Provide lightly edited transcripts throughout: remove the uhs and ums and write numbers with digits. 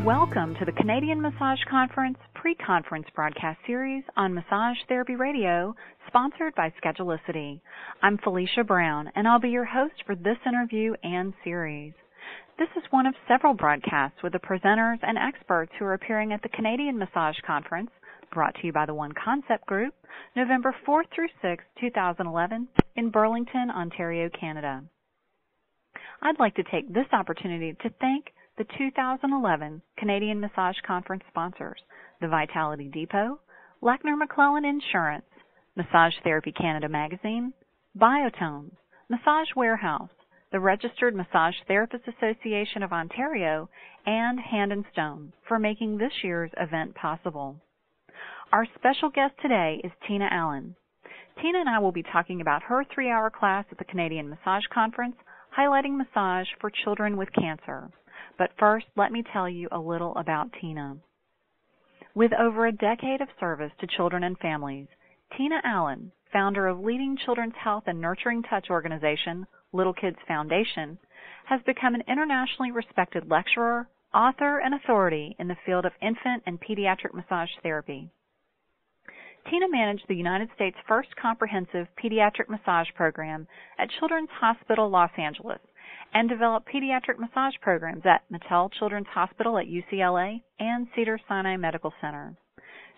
Welcome to the Canadian Massage Conference pre-conference broadcast series on Massage Therapy Radio, sponsored by Schedulicity. I'm Felicia Brown, and I'll be your host for this interview and series. This is one of several broadcasts with the presenters and experts who are appearing at the Canadian Massage Conference, brought to you by the One Concept Group, November 4th through 6th, 2011, in Burlington, Ontario, Canada. I'd like to take this opportunity to thank the 2011 Canadian Massage Conference sponsors, the Vitality Depot, Lackner McClellan Insurance, Massage Therapy Canada Magazine, Biotones, Massage Warehouse, the Registered Massage Therapists Association of Ontario, and Hand and Stone for making this year's event possible. Our special guest today is Tina Allen. Tina and I will be talking about her 3-hour class at the Canadian Massage Conference, highlighting massage for children with cancer. But first, let me tell you a little about Tina. With over a decade of service to children and families, Tina Allen, founder of leading children's health and nurturing touch organization, Little Kids Foundation, has become an internationally respected lecturer, author, and authority in the field of infant and pediatric massage therapy. Tina managed the United States' first comprehensive pediatric massage program at Children's Hospital Los Angeles, and developed pediatric massage programs at Mattel Children's Hospital at UCLA and Cedars-Sinai Medical Center.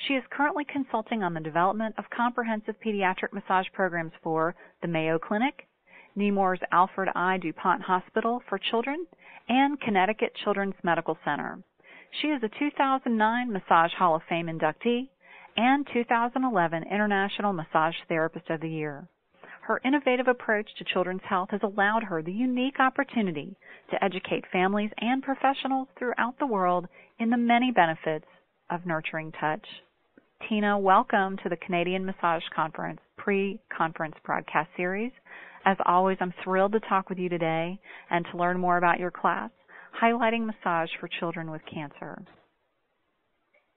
She is currently consulting on the development of comprehensive pediatric massage programs for the Mayo Clinic, Nemours Alfred I. DuPont Hospital for Children, and Connecticut Children's Medical Center. She is a 2009 Massage Hall of Fame inductee and 2011 International Massage Therapist of the Year. Her innovative approach to children's health has allowed her the unique opportunity to educate families and professionals throughout the world in the many benefits of nurturing touch. Tina, welcome to the Canadian Massage Conference pre-conference broadcast series. As always, I'm thrilled to talk with you today and to learn more about your class, highlighting massage for children with cancer.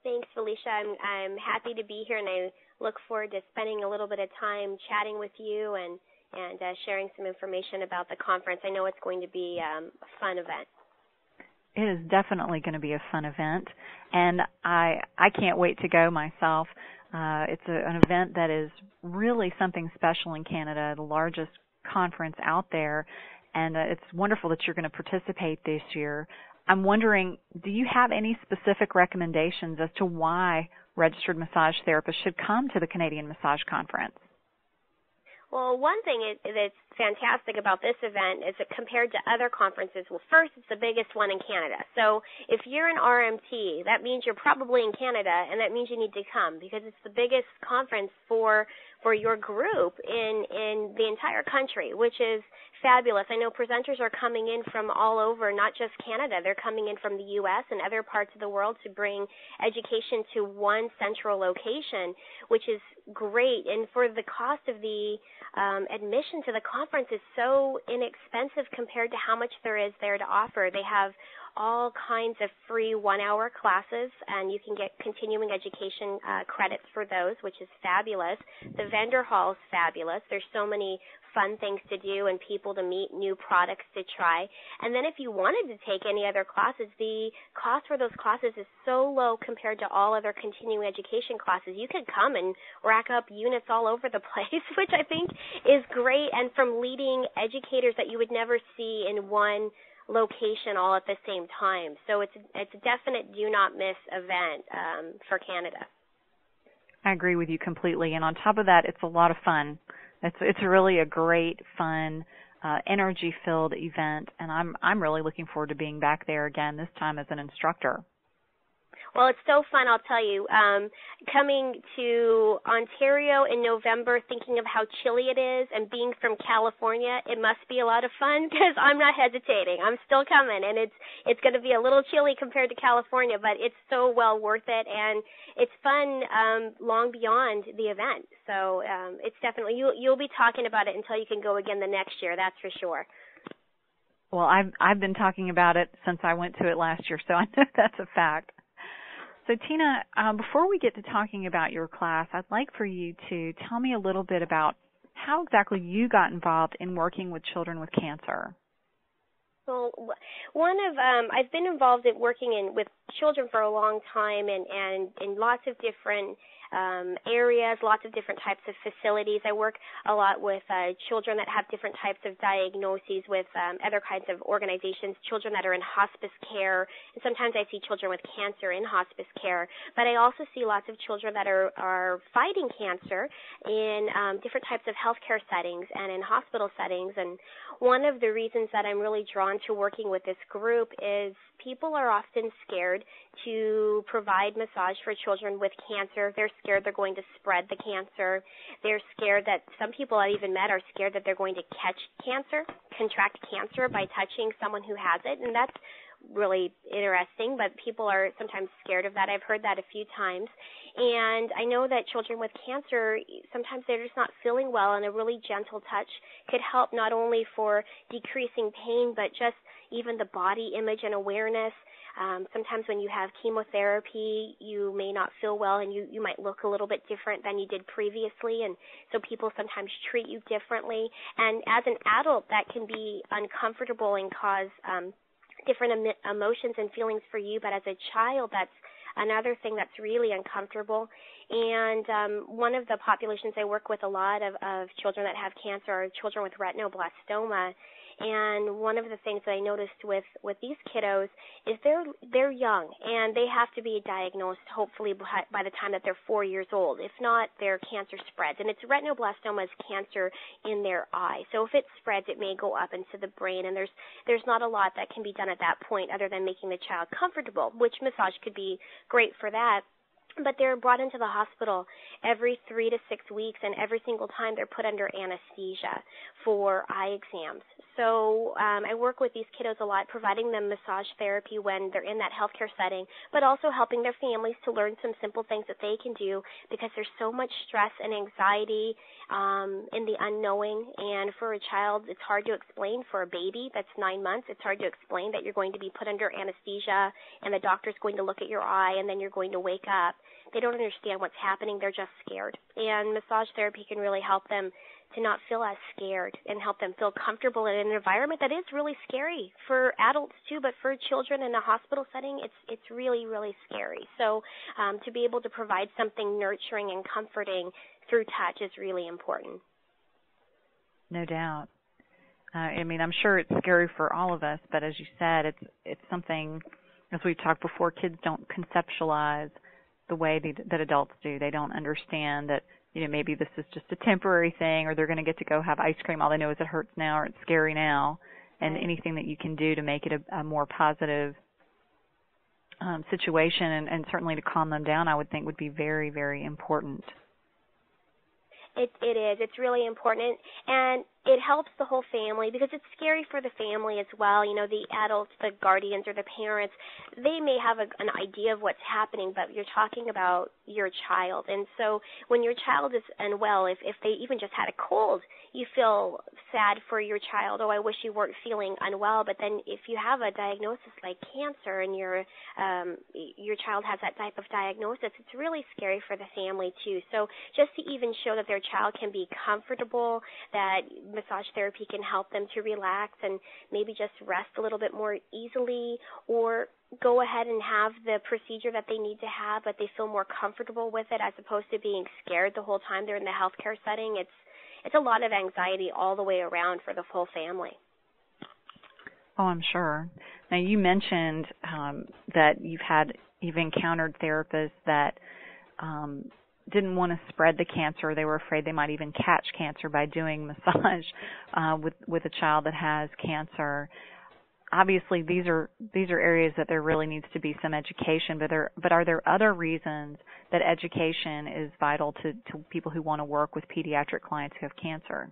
Thanks, Felicia. I'm happy to be here, and I look forward to spending a little bit of time chatting with you and sharing some information about the conference. I know it's going to be a fun event. It is definitely going to be a fun event, and I can't wait to go myself. It's an event that is really something special in Canada, the largest conference out there, and it's wonderful that you're going to participate this year. I'm wondering, do you have any specific recommendations as to why registered massage therapists should come to the Canadian Massage Conference? Well, one thing that's fantastic about this event is that compared to other conferences, well, first, it's the biggest one in Canada. So if you're an RMT, that means you're probably in Canada, and that means you need to come because it's the biggest conference for your group in the entire country, which is fabulous. I know presenters are coming in from all over, not just Canada. They're coming in from the U.S. and other parts of the world to bring education to one central location, which is great. And for the cost of the admission to the conference is so inexpensive compared to how much there is there to offer. They have all kinds of free 1-hour classes, and you can get continuing education credits for those, which is fabulous. The vendor hall is fabulous. There's so many fun things to do and people to meet, new products to try. And then if you wanted to take any other classes, the cost for those classes is so low compared to all other continuing education classes. You could come and rack up units all over the place, which I think is great, and from leading educators that you would never see in one location all at the same time. So it's a definite do not miss event for Canada. I agree with you completely, and on top of that, it's a lot of fun. It's really a great, fun, energy-filled event, and I'm really looking forward to being back there again, this time as an instructor. Well, it's so fun, I'll tell you. Coming to Ontario in November, thinking of how chilly it is, and being from California, it must be a lot of fun because I'm not hesitating. I'm still coming, and it's going to be a little chilly compared to California, but it's so well worth it, and it's fun long beyond the event. So it's definitely, you'll be talking about it until you can go again the next year, that's for sure. Well, I've been talking about it since I went to it last year, so I know that's a fact. So, Tina, before we get to talking about your class, I'd like for you to tell me a little bit about how exactly you got involved in working with children with cancer. Well, I've been involved in working with children for a long time, and in lots of different areas, lots of different types of facilities. I work a lot with children that have different types of diagnoses with other kinds of organizations, children that are in hospice care, and sometimes I see children with cancer in hospice care. But I also see lots of children that are fighting cancer in different types of healthcare settings and in hospital settings. And one of the reasons that I'm really drawn to working with this group is people are often scared to provide massage for children with cancer. They're scared they're going to spread the cancer. They're scared that some people I've even met are scared that they're going to catch cancer, contract cancer by touching someone who has it, and that's really interesting, but people are sometimes scared of that. I've heard that a few times. And I know that children with cancer, sometimes they're just not feeling well, and a really gentle touch could help not only for decreasing pain, but just even the body image and awareness. Sometimes when you have chemotherapy, you may not feel well, and you might look a little bit different than you did previously, and so people sometimes treat you differently. And as an adult, that can be uncomfortable and cause different emotions and feelings for you, but as a child, that's another thing that's really uncomfortable. And one of the populations I work with a lot of children that have cancer are children with retinoblastoma. And one of the things that I noticed with these kiddos is they're young, and they have to be diagnosed hopefully by the time that they're 4 years old. If not, their cancer spreads. And it's retinoblastoma is cancer in their eye. So if it spreads, it may go up into the brain, and there's not a lot that can be done at that point other than making the child comfortable, which massage could be great for that. But they're brought into the hospital every 3 to 6 weeks, and every single time they're put under anesthesia for eye exams. So I work with these kiddos a lot, providing them massage therapy when they're in that healthcare setting, but also helping their families to learn some simple things that they can do, because there's so much stress and anxiety in the unknowing. And for a child, it's hard to explain. For a baby that's 9 months, it's hard to explain that you're going to be put under anesthesia, and the doctor's going to look at your eye, and then you're going to wake up. They don't understand what's happening. They're just scared. And massage therapy can really help them to not feel as scared and help them feel comfortable in an environment that is really scary for adults too, but for children in a hospital setting, it's really, really scary. So to be able to provide something nurturing and comforting through touch is really important. No doubt. I mean, I'm sure it's scary for all of us, but as you said, it's something, as we've talked before, kids don't conceptualize the way that adults do. They don't understand that, maybe this is just a temporary thing, or they're going to get to go have ice cream. All they know is it hurts now or it's scary now. And anything that you can do to make it a more positive situation and certainly to calm them down, I would think would be very, very important. It is. It's really important. And it helps the whole family because it's scary for the family as well. The adults, the guardians, or the parents, they may have an idea of what's happening, but you're talking about your child. And so when your child is unwell, if they even just had a cold, you feel sad for your child. Oh, I wish you weren't feeling unwell. But then if you have a diagnosis like cancer and your child has that type of diagnosis, it's really scary for the family too. So just to even show that their child can be comfortable, that massage therapy can help them to relax and maybe just rest a little bit more easily, or go ahead and have the procedure that they need to have, but they feel more comfortable with it as opposed to being scared the whole time they're in the healthcare setting. It's a lot of anxiety all the way around for the whole family. Oh, I'm sure. Now, you mentioned that you've encountered therapists that didn't want to spread the cancer. They were afraid they might even catch cancer by doing massage with a child that has cancer. Obviously, these are areas that there really needs to be some education. But are there other reasons that education is vital to people who want to work with pediatric clients who have cancer?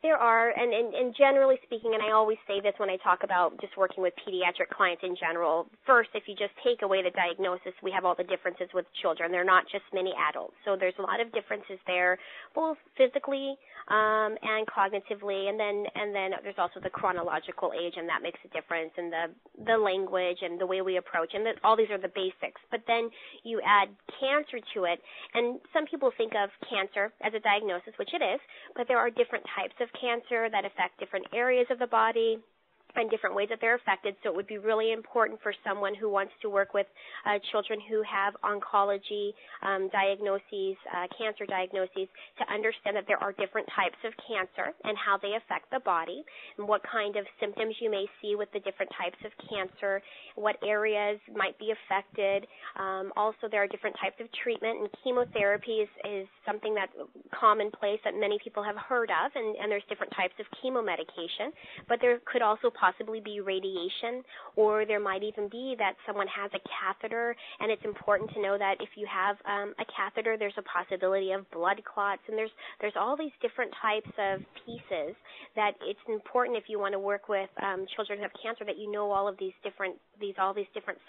There are, and generally speaking, and I always say this when I talk about just working with pediatric clients in general, first, if you just take away the diagnosis, we have all the differences with children. They're not just many adults. So there's a lot of differences there, both physically and cognitively, and then there's also the chronological age, and that makes a difference, and the language and the way we approach, and all these are the basics. But then you add cancer to it, and some people think of cancer as a diagnosis, which it is, but there are different types of cancer that affect different areas of the body. and different ways that they're affected. So it would be really important for someone who wants to work with children who have oncology diagnoses, cancer diagnoses, to understand that there are different types of cancer and how they affect the body, and what kind of symptoms you may see with the different types of cancer, what areas might be affected. Also, there are different types of treatment, and chemotherapy is something that's commonplace that many people have heard of, and there's different types of chemo medication, but there could also possibly be radiation, or there might even be that someone has a catheter, and it's important to know that if you have a catheter, there's a possibility of blood clots, and there's all these different types of pieces that it's important if you want to work with children who have cancer that you know all these different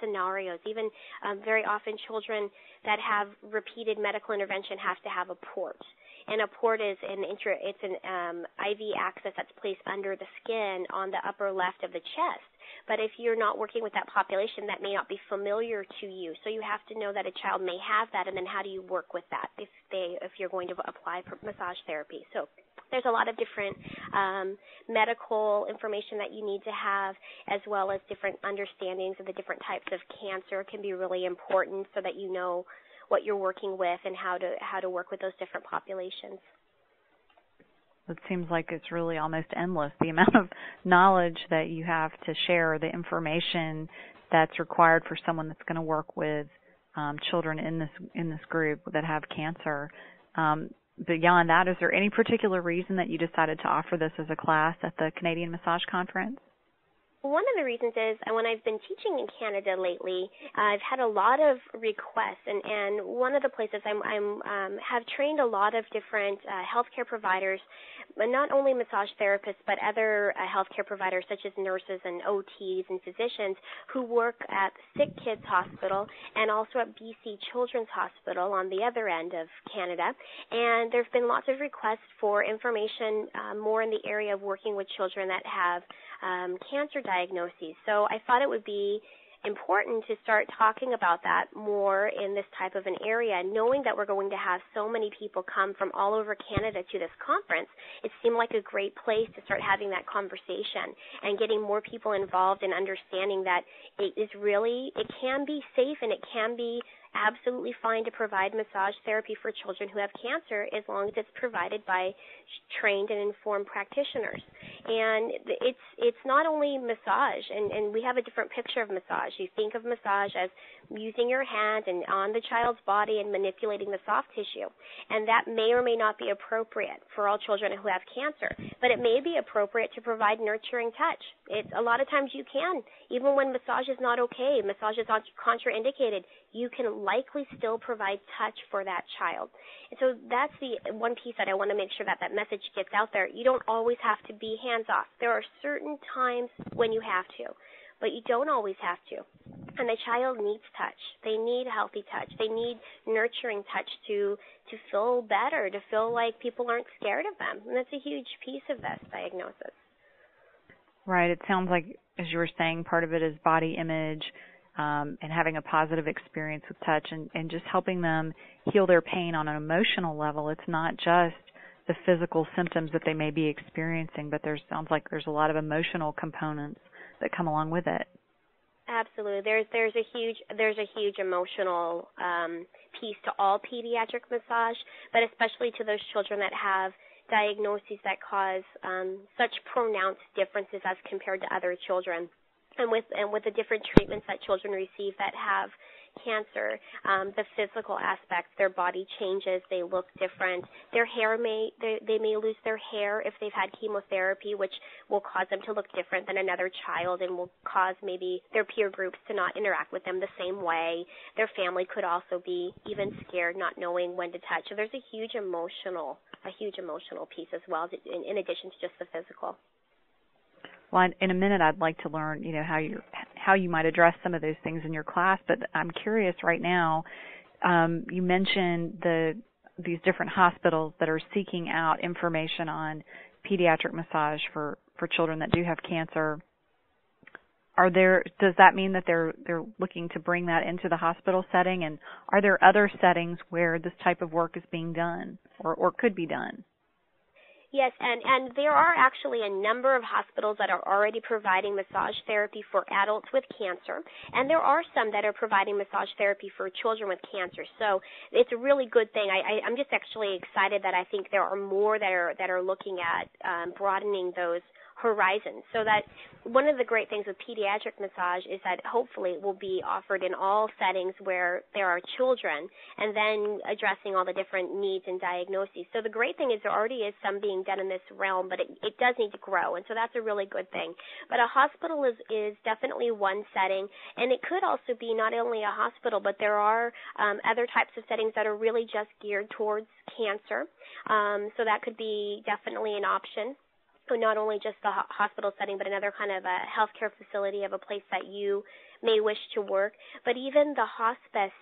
scenarios. Even very often children that have repeated medical intervention have to have a port. And a port is an IV access that's placed under the skin on the upper left of the chest. But if you're not working with that population, that may not be familiar to you. So you have to know that a child may have that, and then how do you work with that if you're going to apply massage therapy. So there's a lot of different medical information that you need to have, as well as different understandings of the different types of cancer can be really important so that you know what you're working with and how to work with those different populations. It seems like it's really almost endless, the amount of knowledge that you have to share, the information that's required for someone that's going to work with children in this group that have cancer. Beyond that, is there any particular reason that you decided to offer this as a class at the Canadian Massage Conference? One of the reasons is when I've been teaching in Canada lately, I've had a lot of requests, and one of the places have trained a lot of different healthcare providers, but not only massage therapists, but other healthcare providers such as nurses and OTs and physicians who work at Sick Kids Hospital and also at BC Children's Hospital on the other end of Canada. And there have been lots of requests for information more in the area of working with children that have cancer diagnoses. So I thought it would be important to start talking about that more in this type of an area. Knowing that we're going to have so many people come from all over Canada to this conference, it seemed like a great place to start having that conversation and getting more people involved in understanding that it can be safe and it can be absolutely fine to provide massage therapy for children who have cancer as long as it's provided by trained and informed practitioners. And it's not only massage, and we have a different picture of massage. You think of massage as using your hand and on the child's body and manipulating the soft tissue. And that may or may not be appropriate for all children who have cancer, but it may be appropriate to provide nurturing touch. A lot of times you can, even when massage is not okay, massage is contraindicated, you can likely still provide touch for that child. And so that's the one piece that I want to make sure that message gets out there. You don't always have to be hands-off. There are certain times when you have to, but you don't always have to. And the child needs touch. They need healthy touch. They need nurturing touch to feel better, to feel like people aren't scared of them. And that's a huge piece of this diagnosis. Right. It sounds like, as you were saying, part of it is body image, and having a positive experience with touch and just helping them heal their pain on an emotional level. It's not just the physical symptoms that they may be experiencing, but sounds like there's a lot of emotional components that come along with it. Absolutely. There's a huge emotional piece to all pediatric massage, but especially to those children that have diagnoses that cause such pronounced differences as compared to other children. And with the different treatments that children receive that have cancer, the physical aspects, their body changes, they look different. Their hair they may lose their hair if they've had chemotherapy, which will cause them to look different than another child and will cause maybe their peer groups to not interact with them the same way. Their family could also be even scared, not knowing when to touch. So there's a huge emotional piece as well, in addition to just the physical. Well, in a minute, I'd like to learn, how you might address some of those things in your class. But I'm curious right now. You mentioned these different hospitals that are seeking out information on pediatric massage for children that do have cancer. Does that mean that they're looking to bring that into the hospital setting? And are there other settings where this type of work is being done or could be done? Yes, and there are actually a number of hospitals that are already providing massage therapy for adults with cancer, and there are some that are providing massage therapy for children with cancer. So it's a really good thing. I'm just actually excited that I think there are more that are looking at broadening those horizons. So that one of the great things with pediatric massage is that hopefully it will be offered in all settings where there are children, and then addressing all the different needs and diagnoses. So the great thing is there already is some being done in this realm, but it does need to grow, and so that's a really good thing. But a hospital is definitely one setting, and it could also be not only a hospital, but there are other types of settings that are really just geared towards cancer. So that could be definitely an option. So not only just the hospital setting, but another kind of a healthcare facility of a place that you may wish to work. But even the hospice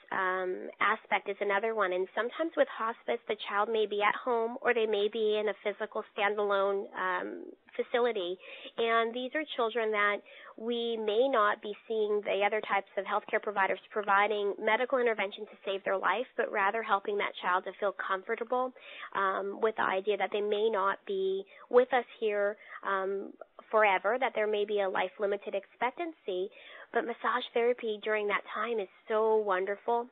aspect is another one. And sometimes with hospice, the child may be at home or they may be in a physical standalone facility. And these are children that we may not be seeing the other types of healthcare providers providing medical intervention to save their life, but rather helping that child to feel comfortable with the idea that they may not be with us here forever, that there may be a life-limited expectancy. But massage therapy during that time is so wonderful,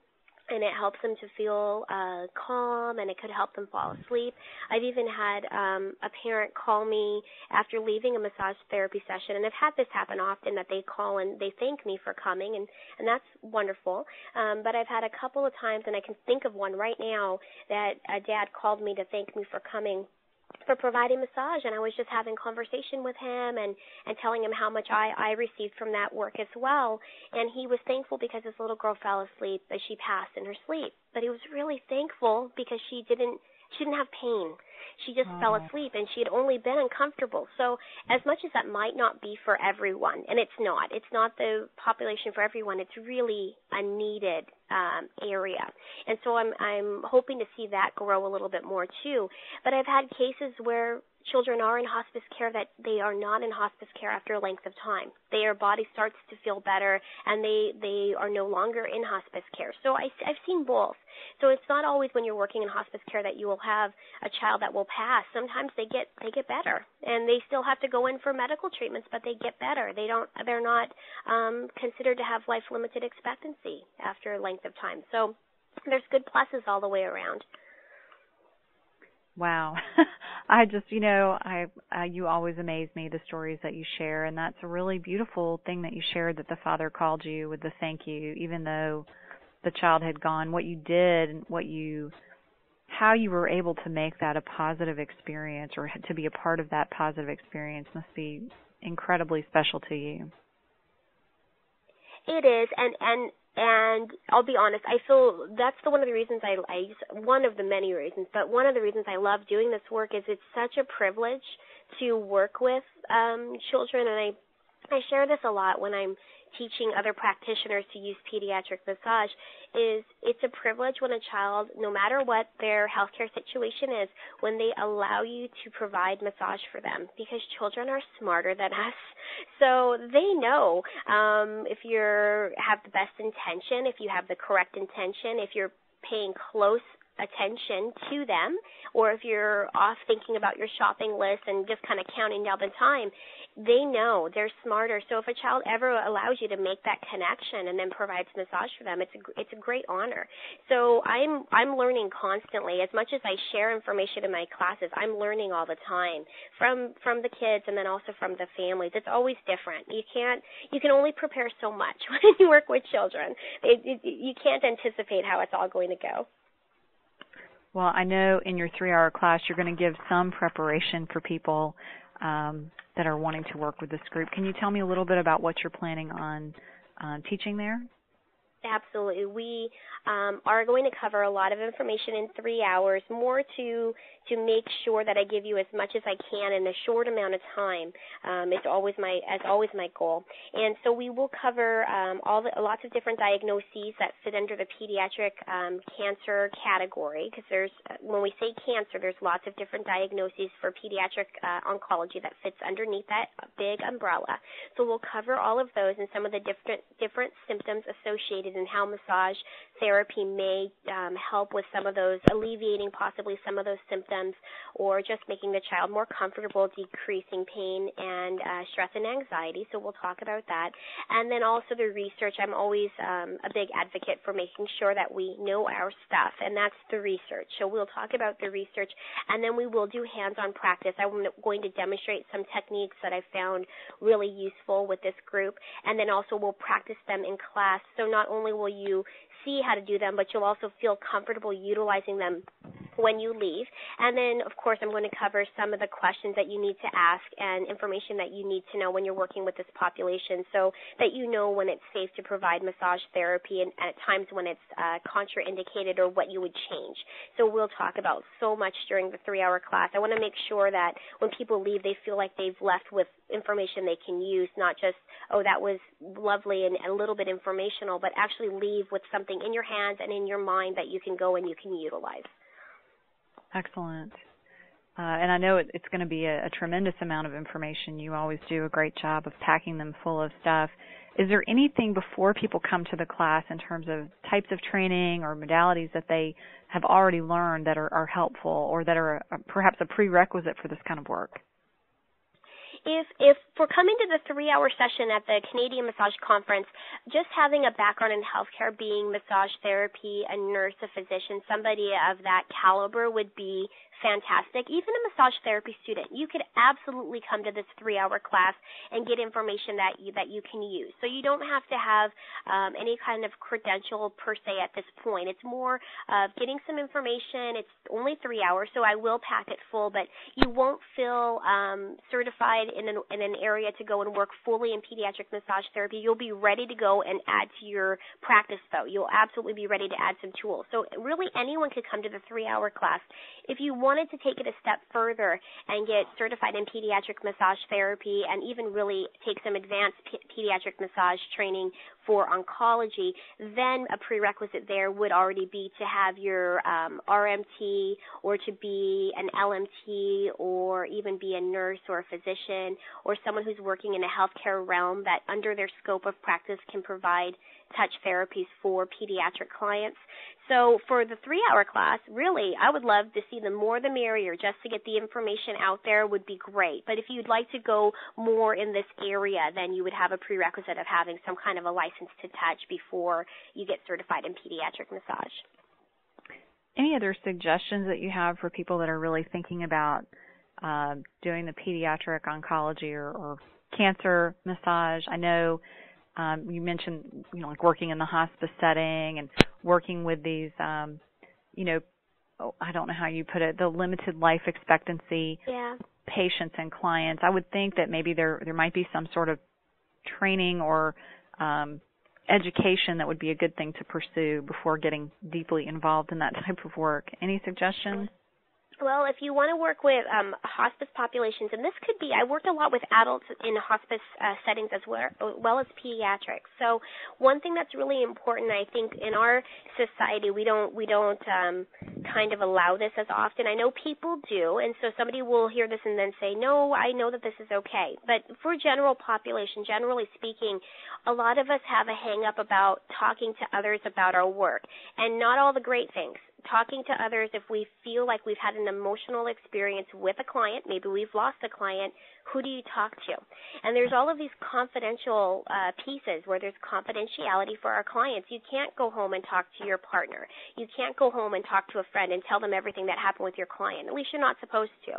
and it helps them to feel calm, and it could help them fall asleep. I've even had a parent call me after leaving a massage therapy session, and I've had this happen often, that they call and they thank me for coming, and that's wonderful. But I've had a couple of times, and I can think of one right now, that a dad called me to thank me for coming for providing massage, and I was just having conversation with him and telling him how much I received from that work as well. And he was thankful because his little girl fell asleep as she passed in her sleep. But he was really thankful because she didn't have pain. She just fell asleep, and she had only been uncomfortable. So as much as that might not be for everyone, and it's not the population for everyone, it's really a needed area. And so I'm hoping to see that grow a little bit more too. But I've had cases where children are in hospice care that they are not in hospice care after a length of time. Their body starts to feel better, and they are no longer in hospice care. So I've seen both. So it's not always when you're working in hospice care that you will have a child that will pass. Sometimes they get better, and they still have to go in for medical treatments, but they get better. They're not considered to have life-limited expectancy after a length of time. So there's good pluses all the way around. Wow. I just, you always amaze me, the stories that you share, and that's a really beautiful thing that you shared, that the father called you with the thank you, even though the child had gone. What you did and how you were able to make that a positive experience, or to be a part of that positive experience, must be incredibly special to you. It is, and I'll be honest, I feel that's one of the reasons one of the many reasons, but one of the reasons I love doing this work is it's such a privilege to work with children, and I share this a lot when I'm teaching other practitioners to use pediatric massage, is it's a privilege when a child, no matter what their healthcare situation is, when they allow you to provide massage for them, because children are smarter than us. So they know if you have the best intention, if you have the correct intention, if you're paying close attention to them, or if you're off thinking about your shopping list and just kind of counting down the time. They know, they're smarter. So if a child ever allows you to make that connection and then provides massage for them, it's a great honor. So I'm learning constantly. As much as I share information in my classes, I'm learning all the time from the kids and then also from the families. It's always different. You can only prepare so much when you work with children. You can't anticipate how it's all going to go. Well, I know in your 3-hour class you're going to give some preparation for people that are wanting to work with this group. Can you tell me a little bit about what you're planning on teaching there? Absolutely. We are going to cover a lot of information in 3 hours, more to make sure that I give you as much as I can in a short amount of time. It's always my goal. And so we will cover lots of different diagnoses that fit under the pediatric cancer category, because when we say cancer, there's lots of different diagnoses for pediatric oncology that fits underneath that big umbrella. So we'll cover all of those and some of the different symptoms associated and how massage therapy may help with some of those, alleviating possibly some of those symptoms, or just making the child more comfortable, decreasing pain and stress and anxiety. So we'll talk about that. And then also the research. I'm always a big advocate for making sure that we know our stuff, and that's the research. So we'll talk about the research, and then we will do hands-on practice. I'm going to demonstrate some techniques that I found really useful with this group, and then also we'll practice them in class. So not only will you see how to do them, but you'll also feel comfortable utilizing them when you leave. And then, of course, I'm going to cover some of the questions that you need to ask and information that you need to know when you're working with this population, so that you know when it's safe to provide massage therapy and at times when it's contraindicated or what you would change. So we'll talk about so much during the 3-hour class. I want to make sure that when people leave, they feel like they've left with information they can use, not just, oh, that was lovely and a little bit informational, but actually leave with something in your hands and in your mind that you can go and you can utilize. Excellent. And I know it's going to be a tremendous amount of information. You always do a great job of packing them full of stuff. Is there anything before people come to the class in terms of types of training or modalities that they have already learned that are helpful or that are perhaps a prerequisite for this kind of work? If we're coming to the 3-hour session at the Canadian Massage Conference, just having a background in healthcare, being massage therapy, a nurse, a physician, somebody of that caliber would be fantastic. Even a massage therapy student, you could absolutely come to this 3-hour class and get information that you can use. So you don't have to have any kind of credential per se at this point. It's more of getting some information. It's only 3 hours, so I will pack it full, but you won't feel certified in an area to go and work fully in pediatric massage therapy. You'll be ready to go and add to your practice, though. You'll absolutely be ready to add some tools. So really anyone could come to the 3-hour class. If you wanted to take it a step further and get certified in pediatric massage therapy and even really take some advanced pediatric massage training for oncology, then a prerequisite there would already be to have your RMT or to be an LMT or even be a nurse or a physician or someone who's working in a healthcare realm that under their scope of practice can provide touch therapies for pediatric clients. So for the 3-hour class, really, I would love to see the more the merrier. Just to get the information out there would be great. But if you'd like to go more in this area, then you would have a prerequisite of having some kind of a license to touch before you get certified in pediatric massage. Any other suggestions that you have for people that are really thinking about doing the pediatric oncology or cancer massage? I know you mentioned, like working in the hospice setting and working with these, I don't know how you put it, the limited life expectancy patients and clients. I would think that maybe there might be some sort of training or education that would be a good thing to pursue before getting deeply involved in that type of work. Any suggestions? Well, if you want to work with hospice populations, and this could be, I worked a lot with adults in hospice settings as well as pediatrics. So one thing that's really important, I think, in our society, we don't kind of allow this as often. I know people do, and so somebody will hear this and then say, no, I know that this is okay. But for general population, generally speaking, a lot of us have a hang-up about talking to others about our work, and not all the great things. Talking to others, if we feel like we've had an emotional experience with a client, maybe we've lost a client, who do you talk to? And there's all of these confidential pieces where there's confidentiality for our clients. You can't go home and talk to your partner. You can't go home and talk to a friend and tell them everything that happened with your client. At least you're not supposed to.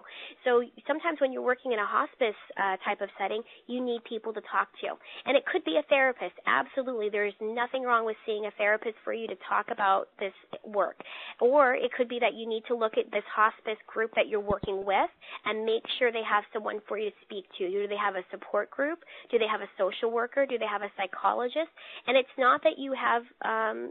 So sometimes when you're working in a hospice type of setting, you need people to talk to. And it could be a therapist. Absolutely. There's nothing wrong with seeing a therapist for you to talk about this work. Or it could be that you need to look at this hospice group that you're working with and make sure they have someone for you to speak to. Do they have a support group? Do they have a social worker? Do they have a psychologist? And it's not that you have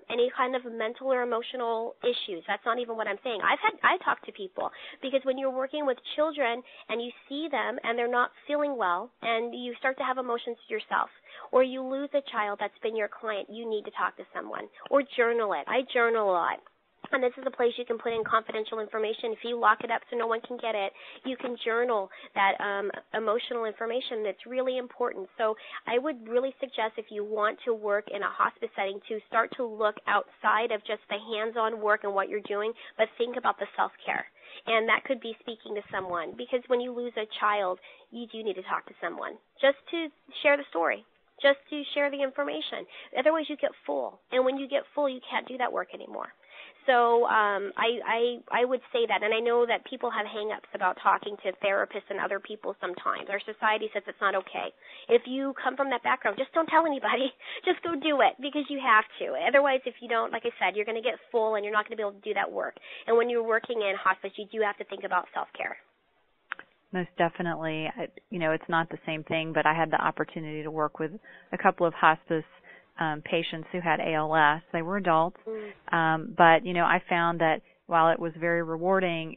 any kind of mental or emotional issues. That's not even what I'm saying. I talk to people because when you're working with children and you see them and they're not feeling well and you start to have emotions yourself, or you lose a child that's been your client, you need to talk to someone or journal it. I journal a lot. And this is a place you can put in confidential information. If you lock it up so no one can get it, you can journal that emotional information that's really important. So I would really suggest, if you want to work in a hospice setting, to start to look outside of just the hands-on work and what you're doing, but think about the self-care. And that could be speaking to someone, because when you lose a child, you do need to talk to someone just to share the story, just to share the information. Otherwise, you get full. And when you get full, you can't do that work anymore. So I would say that, and I know that people have hang-ups about talking to therapists and other people sometimes. Our society says it's not okay. If you come from that background, just don't tell anybody. Just go do it, because you have to. Otherwise, if you don't, like I said, you're going to get full and you're not going to be able to do that work. And when you're working in hospice, you do have to think about self-care. Most definitely. It's not the same thing, but I had the opportunity to work with a couple of hospice patients who had ALS. They were adults, but I found that while it was very rewarding,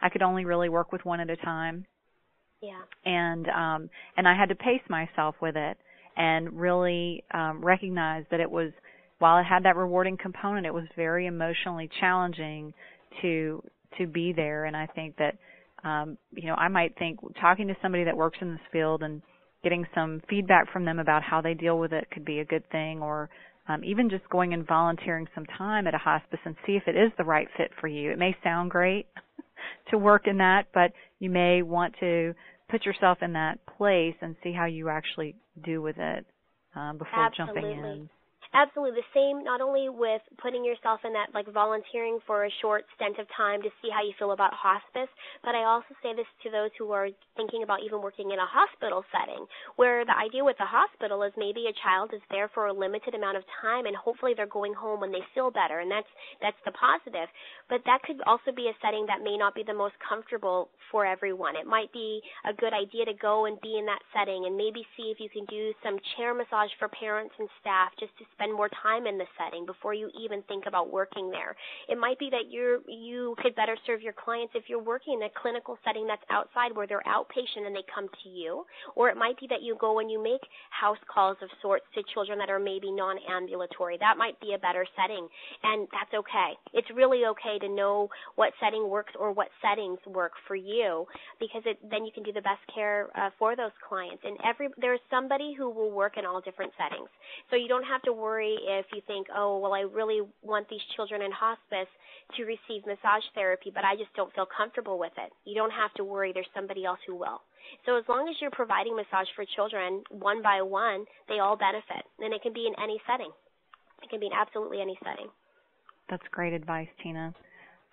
I could only really work with one at a time. Yeah. And I had to pace myself with it and really recognize that while it had that rewarding component, it was very emotionally challenging to be there. And I think that I might think talking to somebody that works in this field and getting some feedback from them about how they deal with it could be a good thing, or even just going and volunteering some time at a hospice and see if it is the right fit for you. It may sound great to work in that, but you may want to put yourself in that place and see how you actually do with it before jumping in. Absolutely. The same, not only with putting yourself in that, like volunteering for a short stint of time to see how you feel about hospice, but I also say this to those who are thinking about even working in a hospital setting, where the idea with the hospital is maybe a child is there for a limited amount of time and hopefully they're going home when they feel better, and that's the positive. But that could also be a setting that may not be the most comfortable for everyone. It might be a good idea to go and be in that setting and maybe see if you can do some chair massage for parents and staff just to spend more time in the setting before you even think about working there. It might be that you could better serve your clients if you're working in a clinical setting that's outside where they're outpatient and they come to you, or it might be that you go and you make house calls of sorts to children that are maybe non-ambulatory. That might be a better setting, and that's okay. It's really okay to know what setting works or what settings work for you, because then you can do the best care for those clients. And there's somebody who will work in all different settings, so you don't have to worry if you think, oh, well, I really want these children in hospice to receive massage therapy, but I just don't feel comfortable with it. You don't have to worry. There's somebody else who will. So as long as you're providing massage for children one by one, they all benefit. And it can be in any setting. It can be in absolutely any setting. That's great advice, Tina.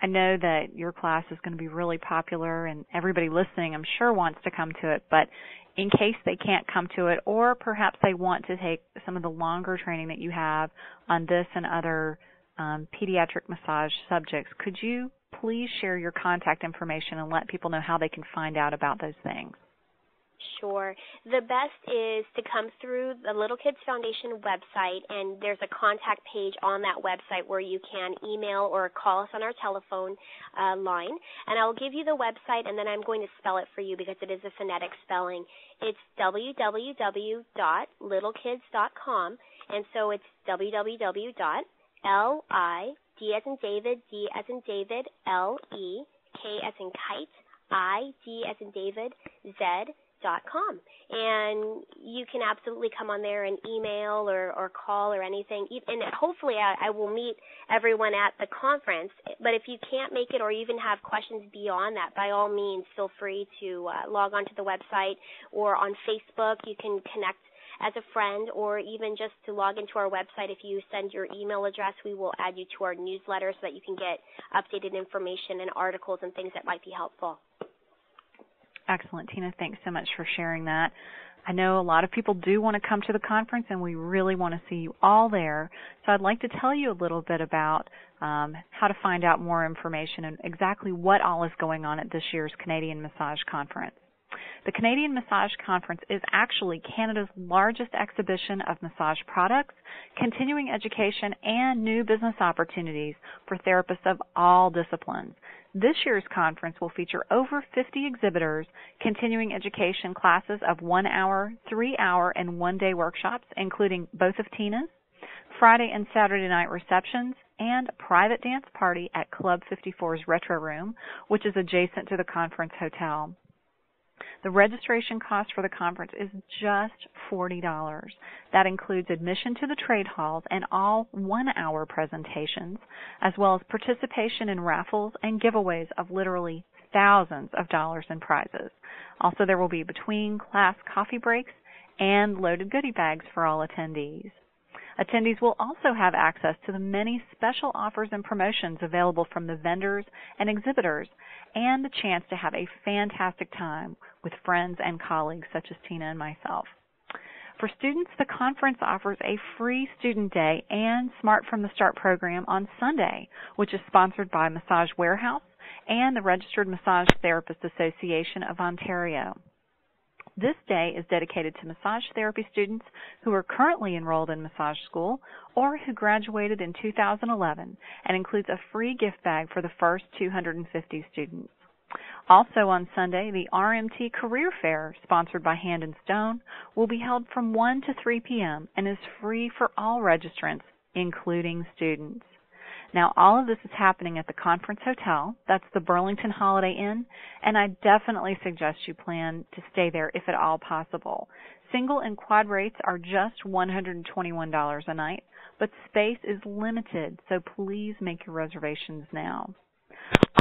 I know that your class is going to be really popular, and everybody listening, I'm sure, wants to come to it, but in case they can't come to it, or perhaps they want to take some of the longer training that you have on this and other pediatric massage subjects, could you please share your contact information and let people know how they can find out about those things? Sure. The best is to come through the Little Kids Foundation website, and there's a contact page on that website where you can email or call us on our telephone line. And I'll give you the website, and then I'm going to spell it for you because it is a phonetic spelling. It's www.littlekids.com, and so it's www.L-I-D as in David, D as in David, L-E, K as in kite, I-D as in David, Z.com. And you can absolutely come on there and email or call or anything. And hopefully I will meet everyone at the conference. But if you can't make it or even have questions beyond that, by all means, feel free to log on to the website, or on Facebook you can connect as a friend, or even just to log into our website. If you send your email address, we will add you to our newsletter so that you can get updated information and articles and things that might be helpful. Excellent, Tina. Thanks so much for sharing that. I know a lot of people do want to come to the conference, and we really want to see you all there. So I'd like to tell you a little bit about how to find out more information and exactly what all is going on at this year's Canadian Massage Conference. The Canadian Massage Conference is actually Canada's largest exhibition of massage products, continuing education, and new business opportunities for therapists of all disciplines. This year's conference will feature over 50 exhibitors, continuing education classes of 1 hour, 3 hour, and 1 day workshops, including both of Tina's, Friday and Saturday night receptions, and a private dance party at Club 54's Retro Room, which is adjacent to the conference hotel. The registration cost for the conference is just $40. That includes admission to the trade halls and all one-hour presentations, as well as participation in raffles and giveaways of literally thousands of dollars in prizes. Also, there will be between-class coffee breaks and loaded goodie bags for all attendees. Attendees will also have access to the many special offers and promotions available from the vendors and exhibitors, and the chance to have a fantastic time with friends and colleagues such as Tina and myself. For students, the conference offers a free student day and Smart from the Start program on Sunday, which is sponsored by Massage Warehouse and the Registered Massage Therapists Association of Ontario. This day is dedicated to massage therapy students who are currently enrolled in massage school or who graduated in 2011 and includes a free gift bag for the first 250 students. Also on Sunday, the RMT Career Fair, sponsored by Hand and Stone, will be held from 1 to 3 p.m. and is free for all registrants, including students. Now, all of this is happening at the Conference Hotel. That's the Burlington Holiday Inn, and I definitely suggest you plan to stay there if at all possible. Single and quad rates are just $121 a night, but space is limited, so please make your reservations now.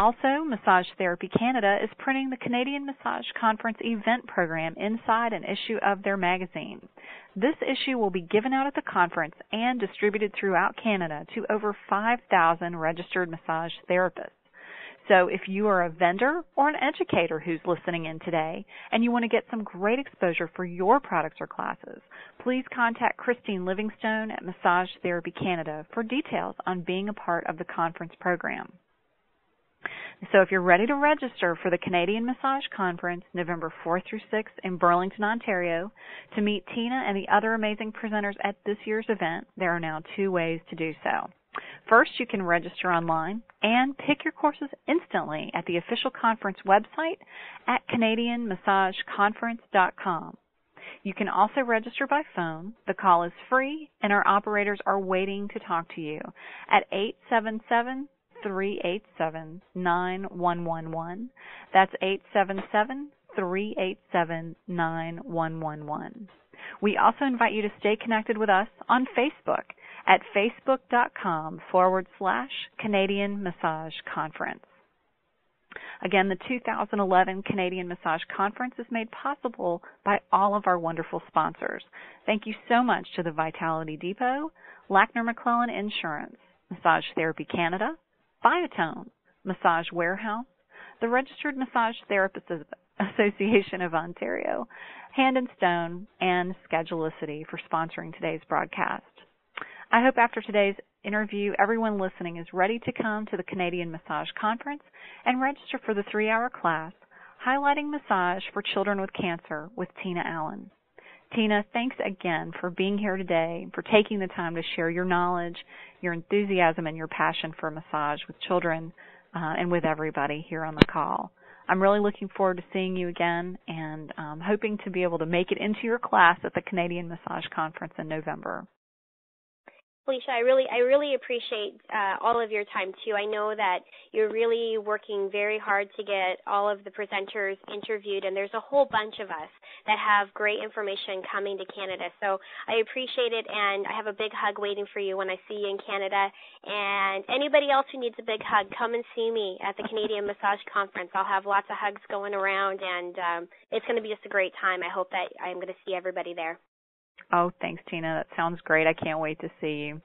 Also, Massage Therapy Canada is printing the Canadian Massage Conference event program inside an issue of their magazine. This issue will be given out at the conference and distributed throughout Canada to over 5,000 registered massage therapists. So if you are a vendor or an educator who's listening in today and you want to get some great exposure for your products or classes, please contact Christine Livingstone at Massage Therapy Canada for details on being a part of the conference program. So if you're ready to register for the Canadian Massage Conference, November 4th through 6th in Burlington, Ontario, to meet Tina and the other amazing presenters at this year's event, there are now 2 ways to do so. First, you can register online and pick your courses instantly at the official conference website at CanadianMassageConference.com. You can also register by phone. The call is free, and our operators are waiting to talk to you at 877-387-9111. That's 877-387-9111. We also invite you to stay connected with us on Facebook at facebook.com/Canadian Massage Conference. Again, the 2011 Canadian Massage Conference is made possible by all of our wonderful sponsors. Thank you so much to the Vitality Depot, Lackner McClellan Insurance, Massage Therapy Canada, Biotone, Massage Warehouse, the Registered Massage Therapists Association of Ontario, Hand and Stone, and Schedulicity for sponsoring today's broadcast. I hope after today's interview, everyone listening is ready to come to the Canadian Massage Conference and register for the 3-hour class, Highlighting Massage for Children with Cancer with Tina Allen. Tina, thanks again for being here today, for taking the time to share your knowledge, your enthusiasm, and your passion for massage with children and with everybody here on the call. I'm really looking forward to seeing you again and hoping to be able to make it into your class at the Canadian Massage Conference in November. Felicia, I really appreciate all of your time, too. I know that you're really working very hard to get all of the presenters interviewed, and there's a whole bunch of us that have great information coming to Canada. So I appreciate it, and I have a big hug waiting for you when I see you in Canada. And anybody else who needs a big hug, come and see me at the Canadian Massage Conference. I'll have lots of hugs going around, and it's going to be just a great time. I hope that I'm going to see everybody there. Oh, thanks, Tina. That sounds great. I can't wait to see you.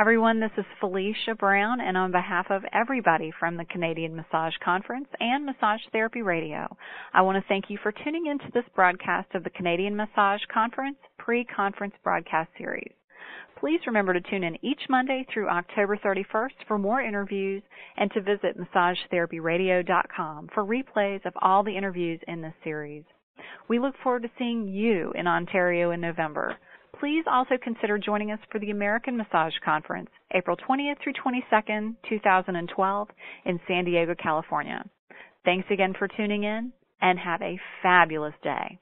Everyone, this is Felicia Brown, and on behalf of everybody from the Canadian Massage Conference and Massage Therapy Radio, I want to thank you for tuning into this broadcast of the Canadian Massage Conference pre-conference broadcast series. Please remember to tune in each Monday through October 31st for more interviews and to visit MassageTherapyRadio.com for replays of all the interviews in this series. We look forward to seeing you in Ontario in November. Please also consider joining us for the American Massage Conference, April 20th through 22nd, 2012, in San Diego, California. Thanks again for tuning in, and have a fabulous day.